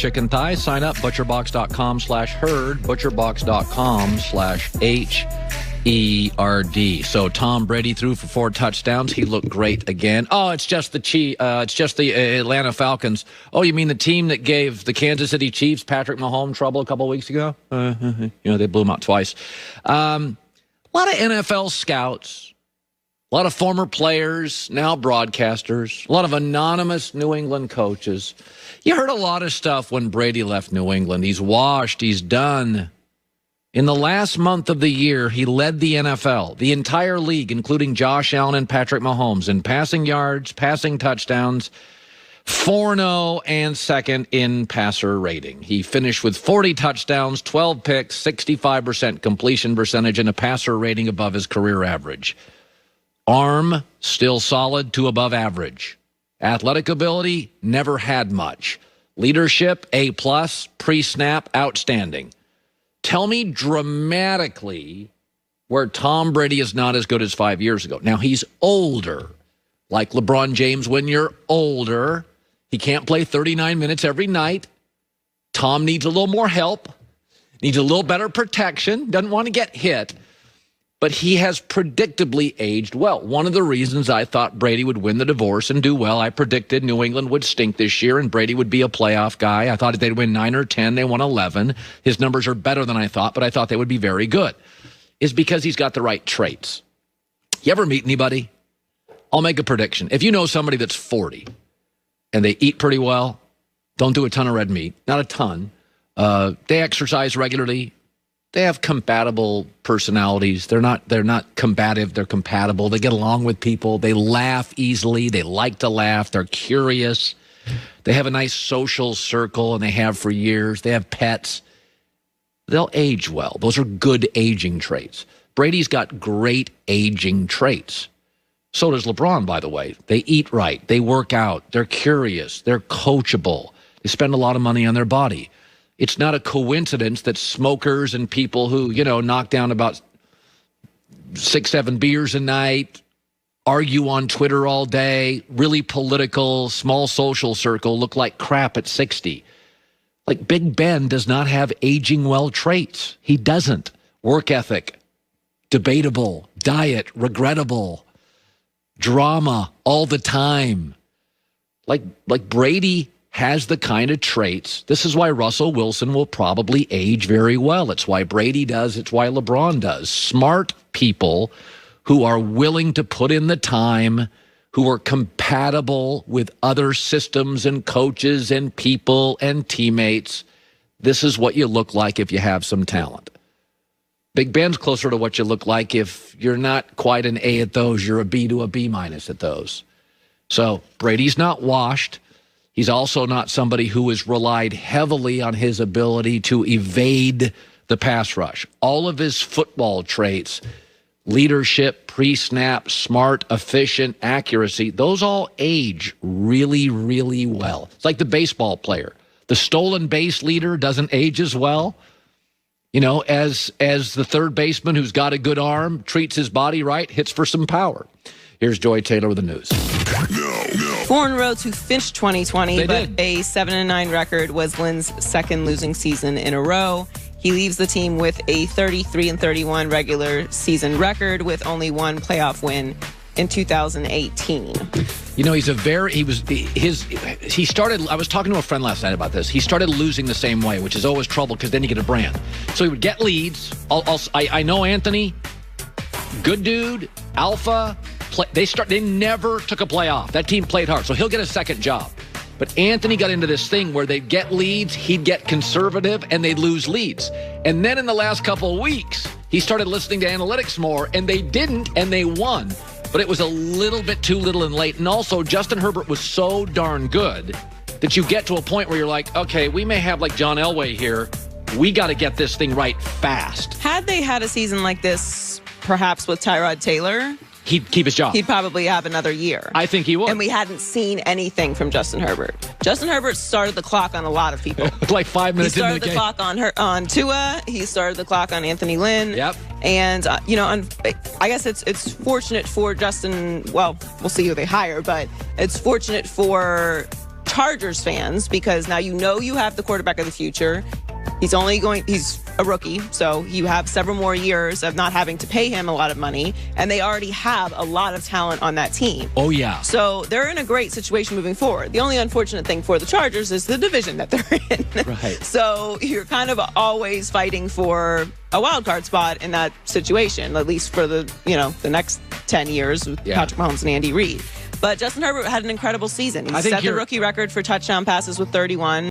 chicken thigh. Sign up, butcherbox.com/herd, butcherbox.com/HERD. So Tom Brady threw for 4 touchdowns. He looked great again. Oh, it's just the Atlanta Falcons. Oh, you mean the team that gave the Kansas City Chiefs Patrick Mahomes trouble a couple of weeks ago? They blew him out twice. A lot of NFL scouts, a lot of former players, now broadcasters, a lot of anonymous New England coaches. You heard a lot of stuff when Brady left New England. He's washed. He's done. In the last month of the year, he led the NFL, the entire league, including Josh Allen and Patrick Mahomes, in passing yards, passing touchdowns, 4-0, and second in passer rating. He finished with 40 touchdowns, 12 picks, 65% completion percentage, and a passer rating above his career average. Arm, still solid to above average. Athletic ability, never had much. Leadership, A+, pre-snap, outstanding. Tell me dramatically where Tom Brady is not as good as 5 years ago. Now, he's older. Like LeBron James, when you're older, he can't play 39 minutes every night. Tom needs a little more help, needs a little better protection, doesn't want to get hit. But he has predictably aged well. One of the reasons I thought Brady would win the divorce and do well, I predicted New England would stink this year and Brady would be a playoff guy. I thought they'd win 9 or 10. They won 11. His numbers are better than I thought, but I thought they would be very good. Is because he's got the right traits. You ever meet anybody? I'll make a prediction. If you know somebody that's 40 and they eat pretty well, don't do a ton of red meat, not a ton. They exercise regularly. They have compatible personalities. They're not combative. They're compatible. They get along with people. They laugh easily. They like to laugh. They're curious. They have a nice social circle, and they have for years. They have pets. They'll age well. Those are good aging traits. Brady's got great aging traits. So does LeBron, by the way. They eat right. They work out. They're curious. They're coachable. They spend a lot of money on their body. It's not a coincidence that smokers and people who, knock down about 6-7 beers a night, argue on Twitter all day, really political, small social circle, look like crap at 60. Like Big Ben does not have aging well traits. He doesn't. Work ethic, debatable, diet, regrettable, drama all the time. Like Brady has the kind of traits. This is why Russell Wilson will probably age very well. It's why Brady does. It's why LeBron does. Smart people who are willing to put in the time, who are compatible with other systems and coaches and people and teammates. This is what you look like if you have some talent. Big Ben's closer to what you look like if you're not quite an A at those. You're a B to a B- at those. So Brady's not washed. He's also not somebody who has relied heavily on his ability to evade the pass rush. All of his football traits, leadership, pre-snap, smart, efficient, accuracy, those all age really, really well. It's like the baseball player. The stolen base leader doesn't age as well. As the third baseman who's got a good arm, treats his body right, hits for some power. Here's Joy Taylor with the news. 4-0 to finish 2020, They but did. a 7-9 record was Lynn's second losing season in a row. He leaves the team with a 33-31 regular season record with only one playoff win in 2018. He started, I was talking to a friend last night about this. He started losing the same way, which is always trouble because then you get a brand. So he would get leads. I know Anthony, good dude, alpha. They never took a playoff. That team played hard, so he'll get a second job. But Anthony got into this thing where they'd get leads, he'd get conservative, and they'd lose leads. And then in the last couple of weeks, he started listening to analytics more, and they didn't, and they won. But it was a little bit too little and late. And also, Justin Herbert was so darn good that you get to a point where you're like, okay, we may have like John Elway here. We got to get this thing right fast. Had they had a season like this, perhaps with Tyrod Taylor, He'd keep his job. he'd probably have another year. I think he would. And we hadn't seen anything from Justin Herbert. Justin Herbert started the clock on a lot of people. Like 5 minutes He into started the the game. clock on Tua. He started the clock on Anthony Lynn. Yep. And, I guess it's fortunate for Justin. Well, we'll see who they hire, but it's fortunate for Chargers fans, because now you have the quarterback of the future. He's a rookie, so you have several more years of not having to pay him a lot of money, and they already have a lot of talent on that team. Oh, yeah. So they're in a great situation moving forward. The only unfortunate thing for the Chargers is the division that they're in. Right. So you're kind of always fighting for a wild card spot in that situation, at least for the next 10 years with Patrick Mahomes and Andy Reid. But Justin Herbert had an incredible season. He set the rookie record for touchdown passes with 31.